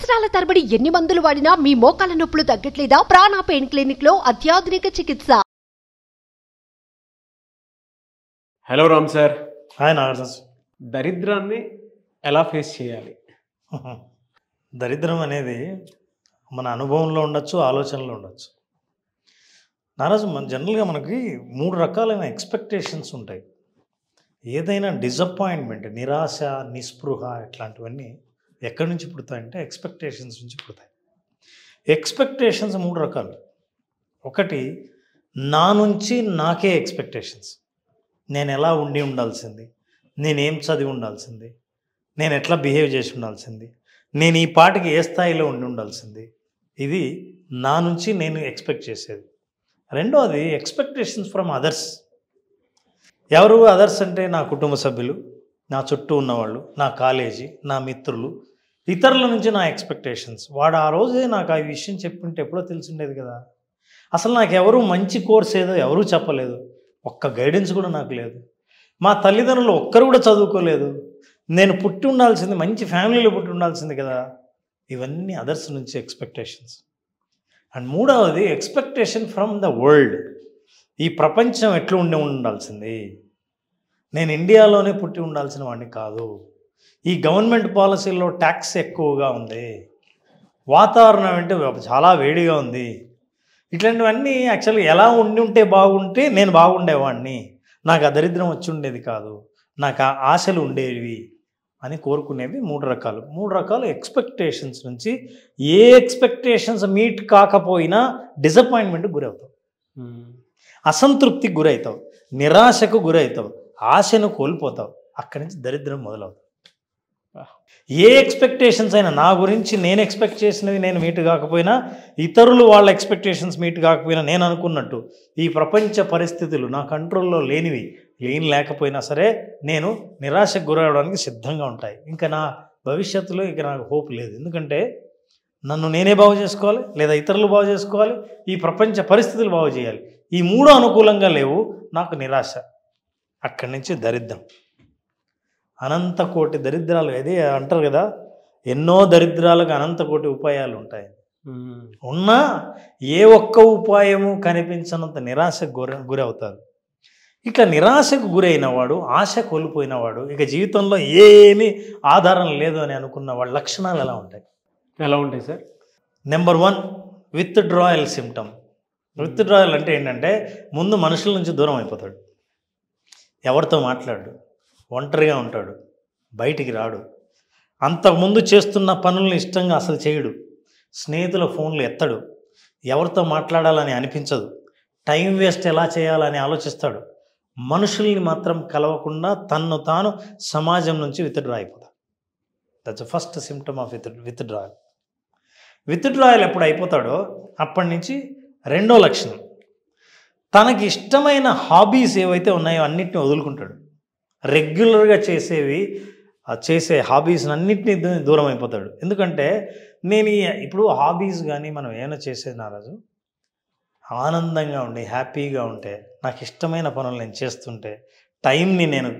సంవత్సరాల తరబడి ఎన్ని మందులు వాడినా మీ మోకాల నొప్పులు తగ్గట్లేదా? ప్రాణ పెయిన్ క్లినిక్ లో అత్యాధునిక చికిత్స. Hello Ram sir. Hi Nagarjuna. దరిద్రాన్ని ఎలా ఫేస్ చేయాలి? దరిద్రం అనేది మన అనుభవంలో ఉండొచ్చు, ఆలోచనలో ఉండొచ్చు. నారాజు, జనరల్గా మనకి 3 రకాలైన ఎక్స్పెక్టేషన్స్ ఉంటాయి. ఏదైనా డిసప్పాయింట్మెంట్, నిరాశ, నిస్పృహ ఇట్లాంటివన్నీ ఎక్కడి నుంచి పుడతాయంటే ఎక్స్పెక్టేషన్స్ నుంచి పుడతాయి. ఎక్స్పెక్టేషన్స్ 3 రకాలు. ఒకటి, నా నుంచి నాకే ఎక్స్పెక్టేషన్స్. నేను ఎలా ఉండాల్సింది, నేనేం చదివి ఉండాల్సింది, నేను ఎట్లా బిహేవ్ చేసి ఉండాల్సింది, నేను ఈ పాటికి ఏ స్థాయిలో ఉండాల్సింది. ఇది నా నుంచి నేను ఎక్స్పెక్ట్ చేసేది. రెండోది ఎక్స్పెక్టేషన్స్ ఫ్రమ్ అదర్స్. ఎవరు అదర్స్ అంటే నా కుటుంబ సభ్యులు, నా చుట్టూ ఉన్నవాళ్ళు, నా కాలేజీ, నా మిత్రులు, ఇతరుల నుంచి నా ఎక్స్పెక్టేషన్స్. వాడు ఆ రోజే నాకు ఆ విషయం చెప్పుంటే ఎప్పుడో తెలిసిండేది కదా. అసలు నాకు ఎవరు మంచి కోర్స్ ఏదో ఎవరూ చెప్పలేదు, ఒక్క గైడెన్స్ కూడా నాకు లేదు. మా తల్లిదండ్రులు ఒక్కరు కూడా చదువుకోలేదు. నేను పుట్టి ఉండాల్సింది, మంచి ఫ్యామిలీలో పుట్టి ఉండాల్సింది కదా. ఇవన్నీ అదర్స్ నుంచి ఎక్స్పెక్టేషన్స్. అండ్ మూడవది ఎక్స్పెక్టేషన్ ఫ్రమ్ ద వరల్డ్. ఈ ప్రపంచం ఎట్లా ఉండాల్సింది, నేను ఇండియాలోనే పుట్టి ఉండాల్సిన వాడిని కాదు, ఈ గవర్నమెంట్ పాలసీల్లో ట్యాక్స్ ఎక్కువగా ఉంది, వాతావరణం అంటే చాలా వేడిగా ఉంది, ఇట్లాంటివన్నీ యాక్చువల్గా ఎలా ఉంటే బాగుంటే నేను బాగుండేవాడిని, నాకు ఆ దరిద్రం వచ్చి ఉండేది కాదు, నాకు ఆ ఆశలు ఉండేవి అని కోరుకునేవి 3 రకాలు. 3 రకాలు ఎక్స్పెక్టేషన్స్ నుంచి. ఏ ఎక్స్పెక్టేషన్స్ మీట్ కాకపోయినా డిసప్పాయింట్మెంట్కి గురవుతావు, అసంతృప్తికి గురవుతావు, నిరాశకు గురవుతావు, ఆశను కోల్పోతావు. అక్కడి నుంచి దరిద్రం మొదలవుతావు. ఏ ఎక్స్పెక్టేషన్స్ అయినా, నా గురించి నేను ఎక్స్పెక్ట్ చేసినవి నేను మీట్ కాకపోయినా, ఇతరులు వాళ్ళ ఎక్స్పెక్టేషన్స్ మీట్ కాకపోయినా, నేను అనుకున్నట్టు ఈ ప్రపంచ పరిస్థితులు నా కంట్రోల్లో లేకపోయినా సరే నేను నిరాశకు గురవడానికి సిద్ధంగా ఉంటాయి. ఇంకా నా భవిష్యత్తులో ఇక నాకు హోప్ లేదు. ఎందుకంటే నన్ను నేనే బాగు చేసుకోవాలి, లేదా ఇతరులు బాగు చేసుకోవాలి, ఈ ప్రపంచ పరిస్థితులు బాగు చేయాలి. ఈ 3 అనుకూలంగా లేవు, నాకు నిరాశ. అక్కడి నుంచి దరిద్రం. అనంత కోటి దరిద్రాలు. అదే అంటారు కదా, ఎన్నో దరిద్రాలకు అనంత కోటి ఉపాయాలు ఉంటాయి. ఉన్నా ఏ ఒక్క ఉపాయము కనిపించనంత నిరాశకు గురవుతారు. ఇట్లా నిరాశకు గురైన వాడు, ఆశ కోల్పోయినవాడు, ఇక జీవితంలో ఏమీ ఆధారం లేదు అని అనుకున్న వాళ్ళ లక్షణాలు ఎలా ఉంటాయి? ఎలా ఉంటాయి sir? Number 1, withdrawal symptom. Withdrawal అంటే ఏంటంటే, ముందు మనుషుల నుంచి దూరం అయిపోతాడు, ఎవరితో మాట్లాడు, ఒంటరిగా ఉంటాడు, బయటికి రాడు, అంతకుముందు చేస్తున్న పనులను ఇష్టంగా అసలు చేయడు, స్నేహితుల ఫోన్లు ఎత్తడు, ఎవరితో మాట్లాడాలని అనిపించదు, టైం వేస్ట్ ఎలా చేయాలని ఆలోచిస్తాడు, మనుషుల్ని మాత్రం కలవకుండా తన్ను తాను సమాజం నుంచి విత్డ్రా అయిపోతాడు. That's first symptom of withdrawal. Withdrawal ఎప్పుడు అయిపోతాడో అప్పటి నుంచి రెండో లక్షణం, తనకి ఇష్టమైన హాబీస్ ఏవైతే ఉన్నాయో అన్నిటిని వదులుకుంటాడు. రెగ్యులర్గా చేసే హాబీస్ అన్నింటినీ దూరం అయిపోతాడు. ఎందుకంటే నేను ఇప్పుడు హాబీస్ కానీ మనం ఏమైనా చేసేది నారాజు, ఆనందంగా ఉండి హ్యాపీగా ఉంటే, నాకు ఇష్టమైన పనులు నేను చేస్తుంటే, టైంని నేను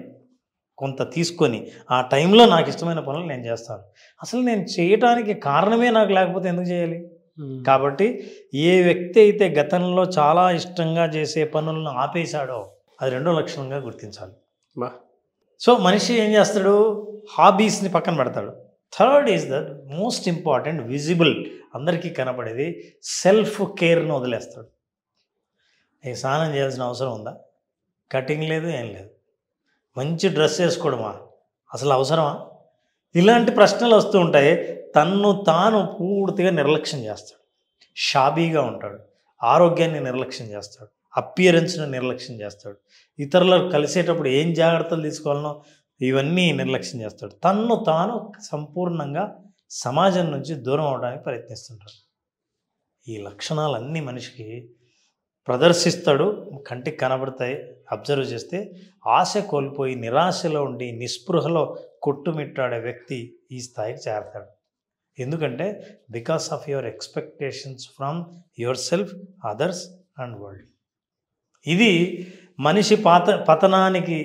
కొంత తీసుకొని ఆ టైంలో నాకు ఇష్టమైన పనులు నేను చేస్తాను. అసలు నేను చేయటానికి కారణమే నాకు లేకపోతే ఎందుకు చేయాలి? కాబట్టి ఏ వ్యక్తి అయితే గతంలో చాలా ఇష్టంగా చేసే పనులను ఆపేశాడో అది రెండో లక్షణంగా గుర్తించాలి. సో మనిషి ఏం చేస్తాడు, హాబీస్ని పక్కన పెడతాడు. Third is the most important, visible, అందరికీ కనపడేది, సెల్ఫ్ కేర్ను వదిలేస్తాడు. స్నానం చేయాల్సిన అవసరం ఉందా? కటింగ్ లేదు, ఏం లేదు. మంచి డ్రెస్ వేసుకోవడమా అసలు అవసరమా? ఇలాంటి ప్రశ్నలు వస్తూ ఉంటాయి. తన్ను తాను పూర్తిగా నిర్లక్ష్యం చేస్తాడు, షాబీగా ఉంటాడు, ఆరోగ్యాన్ని నిర్లక్ష్యం చేస్తాడు, అపియరెన్స్ను నిర్లక్ష్యం చేస్తాడు, ఇతరులకు కలిసేటప్పుడు ఏం జాగ్రత్తలు తీసుకోవాలనో ఇవన్నీ నిర్లక్ష్యం చేస్తాడు. తన్ను తాను సంపూర్ణంగా సమాజం నుంచి దూరం అవడానికి ప్రయత్నిస్తుంటాడు. ఈ లక్షణాలన్నీ మనిషికి ప్రదర్శిస్తాడు, కంటికి కనబడతాయి. అబ్జర్వ్ చేస్తే ఆశ కోల్పోయి నిరాశలో ఉండి నిస్పృహలో కొట్టుమిట్టాడే వ్యక్తి ఈ స్థాయికి చేరతాడు. ఎందుకంటే because of your expectations from your self, others and world. ఇది మనిషి పతనానికి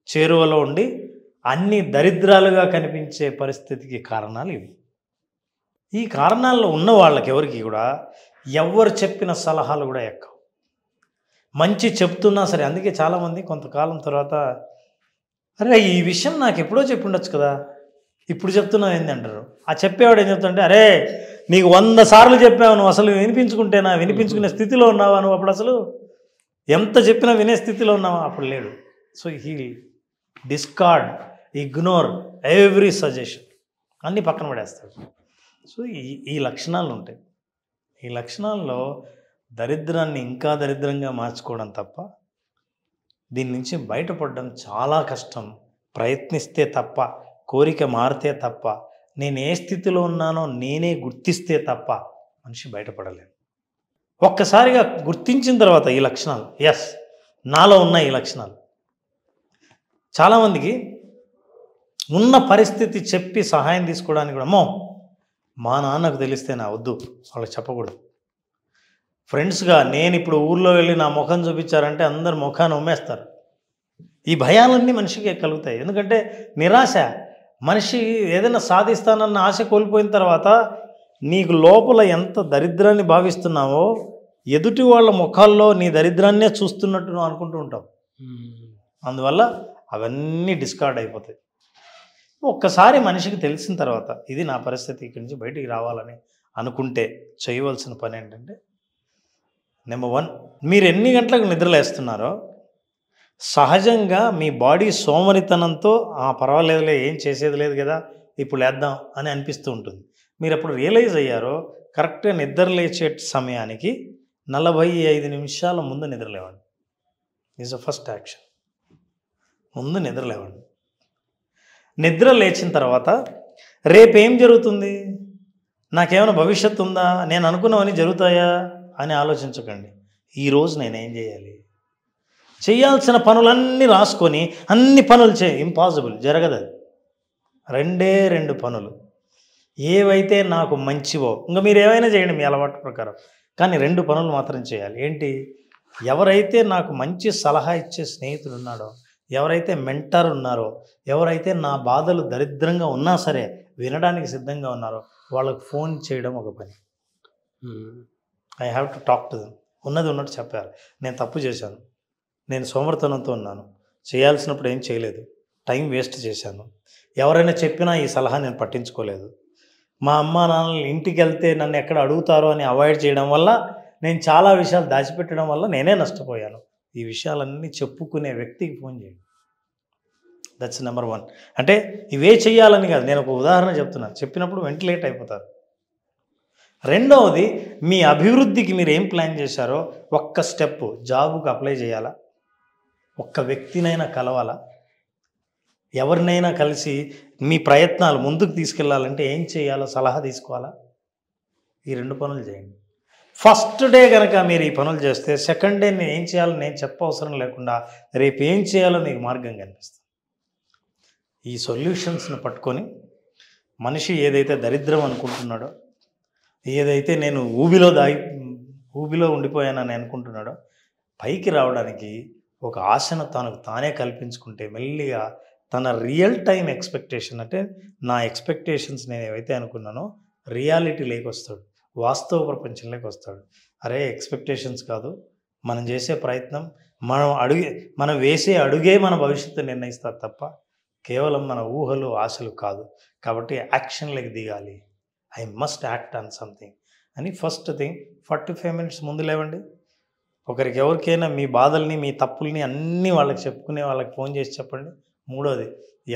చేరువలో ఉండి అన్ని దరిద్రాలుగా కనిపించే పరిస్థితికి కారణాలు ఇవి. ఈ కారణాల్లో ఉన్న వాళ్ళకి ఎవరికి కూడా ఎవరు చెప్పిన సలహాలు కూడా ఎక్కవు. మంచి చెప్తున్నా సరే, అందుకే చాలామంది కొంతకాలం తర్వాత అరే ఈ విషయం నాకు ఎప్పుడో చెప్పి ఉండొచ్చు కదా, ఇప్పుడు చెప్తున్నావు ఏంది అంటారు. ఆ చెప్పేవాడు ఏం చెప్తుంటే, అరే నీకు 100 సార్లు చెప్పావు, నువ్వు అసలు వినిపించుకుంటేనా, వినిపించుకునే స్థితిలో ఉన్నావా నువ్వు, అప్పుడు అసలు ఎంత చెప్పినా వినే స్థితిలో ఉన్నావా, అప్పుడు లేడు. So he discard, ignore every suggestion, అన్నీ పక్కన పడేస్తాడు. సో ఈ లక్షణాలు ఉంటాయి. ఈ లక్షణాల్లో దరిద్రాన్ని ఇంకా దరిద్రంగా మార్చుకోవడం తప్ప దీని నుంచి బయటపడడం చాలా కష్టం. ప్రయత్నిస్తే తప్ప, కోరిక మారితే తప్ప, నేను ఏ స్థితిలో ఉన్నానో నేనే గుర్తిస్తే తప్ప మనిషి బయటపడలేను. ఒక్కసారిగా గుర్తించిన తర్వాత ఈ లక్షణాలు, ఎస్ నాలో ఉన్న ఈ లక్షణాలు, చాలామందికి ఉన్న పరిస్థితి చెప్పి సహాయం తీసుకోవడానికి కూడా, అమ్మో మా నాన్నకు తెలిస్తే నా వద్దు, వాళ్ళకి చెప్పకూడదు. ఫ్రెండ్స్గా నేను ఇప్పుడు ఊర్లో వెళ్ళి నా ముఖం చూపించారంటే అందరు ముఖాన్ని ఉమ్మేస్తారు. ఈ భయాలన్నీ మనిషికి కలుగుతాయి. ఎందుకంటే నిరాశ, మనిషి ఏదైనా సాధిస్తానన్న ఆశ కోల్పోయిన తర్వాత నీకు లోపల ఎంత దరిద్రాన్ని భావిస్తున్నావో ఎదుటి వాళ్ళ ముఖాల్లో నీ దరిద్రాన్నే చూస్తున్నట్టు నువ్వు అనుకుంటూ ఉంటావు. అందువల్ల అవన్నీ డిస్కార్డ్ అయిపోతాయి. ఒక్కసారి మనిషికి తెలిసిన తర్వాత ఇది నా పరిస్థితి, ఇక్కడి నుంచి బయటికి రావాలని అనుకుంటే చేయవలసిన పని ఏంటంటే, నెంబర్ 1, మీరు ఎన్ని గంటలకు నిద్రలేస్తున్నారో సహజంగా మీ బాడీ సోమరితనంతో పర్వాలేదులే, ఏం చేసేది లేదు కదా, ఇప్పుడు లేద్దాం అని అనిపిస్తూ ఉంటుంది. మీరు ఎప్పుడు రియలైజ్ అయ్యారో కరెక్ట్గా నిద్ర లేచే సమయానికి 45 నిమిషాల ముందు నిద్రలేవండి. Is the first action. ముందు నిద్రలేవండి. నిద్ర లేచిన తర్వాత రేపేం జరుగుతుంది, నాకేమైనా భవిష్యత్తు ఉందా, నేను అనుకున్నవన్నీ జరుగుతాయా అని ఆలోచించకండి. ఈరోజు నేనేం చేయాలి, చేయాల్సిన పనులన్నీ రాసుకొని అన్ని పనులు ఇంపాసిబుల్, జరగదు. అది 2 పనులు ఏవైతే నాకు మంచివో, ఇంకా మీరు ఏమైనా చేయండి మీ అలవాటు ప్రకారం, కానీ 2 పనులు మాత్రం చేయాలి. ఏంటి, ఎవరైతే నాకు మంచి సలహా ఇచ్చే స్నేహితుడు ఉన్నాడో, ఎవరైతే మెంటర్ ఉన్నారో, ఎవరైతే నా బాధలు దరిద్రంగా ఉన్నా సరే వినడానికి సిద్ధంగా ఉన్నారో వాళ్ళకు ఫోన్ చేయడం ఒక పని. I have to talk to them. ఉన్నది ఉన్నట్టు చెప్పారు, నేను తప్పు చేశాను, నేను సోమర్తనంతో ఉన్నాను, చేయాల్సినప్పుడు ఏం చేయలేదు, టైం వేస్ట్ చేశాను, ఎవరైనా చెప్పినా ఈ సలహా నేను పట్టించుకోలేదు, మా అమ్మ నాన్నలు ఇంటికి వెళ్తే నన్ను ఎక్కడ అడుగుతారో అని అవాయిడ్ చేయడం వల్ల నేను చాలా విషయాలు దాచిపెట్టడం వల్ల నేనే నష్టపోయాను. ఈ విషయాలన్నీ చెప్పుకునే వ్యక్తికి ఫోన్ చేయండి. That's number 1. అంటే ఇవే చెయ్యాలని కాదు, నేను ఒక ఉదాహరణ చెప్తున్నాను, చెప్పినప్పుడు వెంటిలేట్ అయిపోతారు. రెండవది, మీ అభివృద్ధికి మీరు ఏం ప్లాన్ చేశారో ఒక్క స్టెప్, జాబుకు అప్లై చేయాలా, ఒక్క వ్యక్తినైనా కలవాలా, ఎవరినైనా కలిసి మీ ప్రయత్నాలు ముందుకు తీసుకెళ్లాలంటే ఏం చేయాలో సలహా తీసుకోవాలా. ఈ 2 పనులు చేయండి. ఫస్ట్ డే కనుక మీరు ఈ పనులు చేస్తే సెకండ్ డే నేను ఏం చేయాలో నేను చెప్పవసరం లేకుండా రేపు ఏం చేయాలో మీకు మార్గం కనిపిస్తుంది. ఈ సొల్యూషన్స్ని పట్టుకొని మనిషి ఏదైతే దరిద్రం అనుకుంటున్నాడో, ఏదైతే నేను ఊబిలో ఉండిపోయానని అనుకుంటున్నాడో పైకి రావడానికి ఒక ఆశను తనకు తానే కల్పించుకుంటే మెల్లిగా తన రియల్ టైం ఎక్స్పెక్టేషన్, అంటే నా ఎక్స్పెక్టేషన్స్ నేను ఏవైతే అనుకున్నానో రియాలిటీ లేకొస్తాడు, వాస్తవ ప్రపంచంలోకి వస్తాడు. అరే ఎక్స్పెక్టేషన్స్ కాదు, మనం చేసే ప్రయత్నం, మనం వేసే అడుగే మన భవిష్యత్తు నిర్ణయిస్తుంది తప్ప కేవలం మన ఊహలు ఆశలు కాదు. కాబట్టి యాక్షన్లోకి దిగాలి. I must act on something అని ఫస్ట్ థింగ్ 45 మినిట్స్ ముందు లేవండి. ఒకరికి ఎవరికైనా మీ బాధల్ని మీ తప్పుల్ని అన్నీ వాళ్ళకి చెప్పుకునే వాళ్ళకి ఫోన్ చేసి చెప్పండి. మూడోది,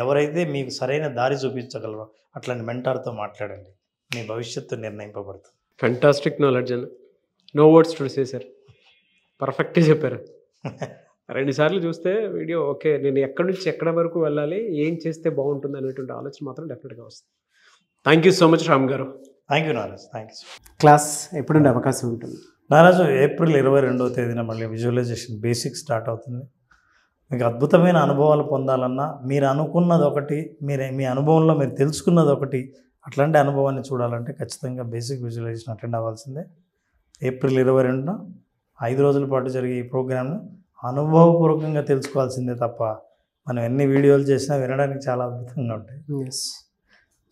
ఎవరైతే మీకు సరైన దారి చూపించగలరో అట్లాంటి మెంటార్తో మాట్లాడండి. మీ భవిష్యత్తు నిర్ణయింపబడుతుంది. ఫెంటాస్టిక్ నాలెడ్జ్ అండి. No words to say sir, పర్ఫెక్ట్గా చెప్పారు. 2 సార్లు చూస్తే వీడియో ఓకే, నేను ఎక్కడి నుంచి ఎక్కడ వరకు వెళ్ళాలి, ఏం చేస్తే బాగుంటుంది అనేటువంటి ఆలోచన మాత్రం డెఫినెట్గా వస్తుంది. Thank you so much Ram గారు. Thank you Naraj. Thank you. Class ఎప్పుడుండే అవకాశం ఉంటుంది? నారాజు ఏప్రిల్ 22వ తేదీన మళ్ళీ విజువలైజేషన్ బేసిక్ స్టార్ట్ అవుతుంది. మీకు అద్భుతమైన అనుభవాలు పొందాలన్నా, మీరు అనుకున్నది ఒకటి, మీ అనుభవంలో మీరు తెలుసుకున్నది ఒకటి, అట్లాంటి అనుభవాన్ని చూడాలంటే ఖచ్చితంగా బేసిక్ విజువలైజేషన్ అటెండ్ అవ్వాల్సిందే. ఏప్రిల్ 22న 5 రోజుల పాటు జరిగే ఈ ప్రోగ్రామ్ను అనుభవపూర్వకంగా తెలుసుకోవాల్సిందే తప్ప మనం ఎన్ని వీడియోలు చేసినా వినడానికి చాలా అద్భుతంగా ఉంటాయి. ఎస్,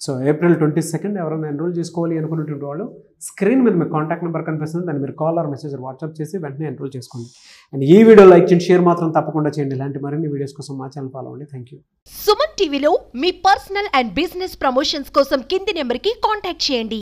సో April 22 ఎవరైనా ఎన్రోల్ చేసుకోవాలి అనుకున్నటువంటి వాళ్ళు స్క్రీన్ మీద మీకు కాంటాక్ట్ నెంబర్ కనిపిస్తుంది, దాన్ని మీరు కాల్ ఆర్ మెసేజ్ వాట్సాప్ చేసి వెంటనే ఎన్రోల్ చేసుకోండి. అండ్ ఈ వీడియో లైక్ చేయండి, షేర్ మాత్రం తప్పకుండా చేయండి. ఇలాంటి మరిన్ని వీడియోస్ కోసం మా ఛానల్ ఫాలో అవ్వండి. Thank you. సుమన్ టీవీలో మీ పర్సనల్ అండ్ బిజినెస్ ప్రమోషన్స్ కోసం కింది నెంబర్కి కాంటాక్ట్ చేయండి.